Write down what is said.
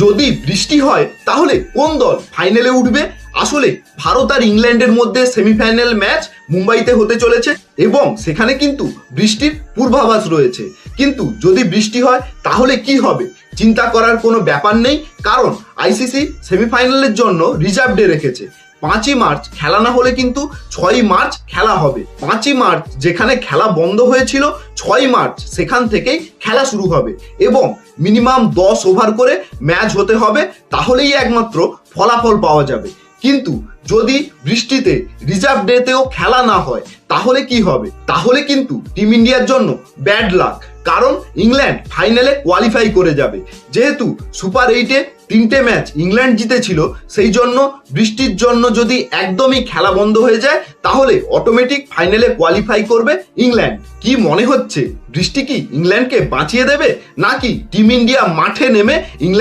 যদি বৃষ্টি হয় তাহলে কোন দল ফাইনালে উঠবে? আসলে ভারত আর ইংল্যান্ডের মধ্যে সেমিফাইনাল ম্যাচ মুম্বাইতে হতে চলেছে এবং সেখানে কিন্তু বৃষ্টির পূর্বাভাস রয়েছে। কিন্তু যদি বৃষ্টি হয় তাহলে কি হবে? চিন্তা করার কোনো ব্যাপার নেই, কারণ আইসিসি সেমিফাইনালের জন্য রিজার্ভ ডে রেখেছে। 5ই মার্চ খেলা না হলে কিন্তু 6ই মার্চ খেলা হবে। 5ই মার্চ যেখানে খেলা বন্ধ হয়েছিল, 6ই মার্চ সেখান থেকেই খেলা শুরু হবে এবং মিনিমাম 10 ওভার করে ম্যাচ হতে হবে, তাহলেই একমাত্র ফলাফল পাওয়া যাবে। কিন্তু যদি বৃষ্টিতে রিজার্ভ ডেতেও খেলা না হয় তাহলে কি হবে? তাহলে কিন্তু টিম ইন্ডিয়ার জন্য ব্যাড লাক, কারণ ইংল্যান্ড ফাইনালে কোয়ালিফাই করে যাবে। যেহেতু সুপার 8-এ 3টে ম্যাচ ইংল্যান্ড জিতেছিল, সেই জন্য বৃষ্টির জন্য যদি একদমই খেলা বন্ধ হয়ে যায় তাহলে অটোমেটিক ফাইনালে কোয়ালিফাই করবে ইংল্যান্ড। কি মনে হচ্ছে, বৃষ্টি কি ইংল্যান্ডকে বাঁচিয়ে দেবে, নাকি টিম ইন্ডিয়া মাঠে নেমে ইংল্যান্ড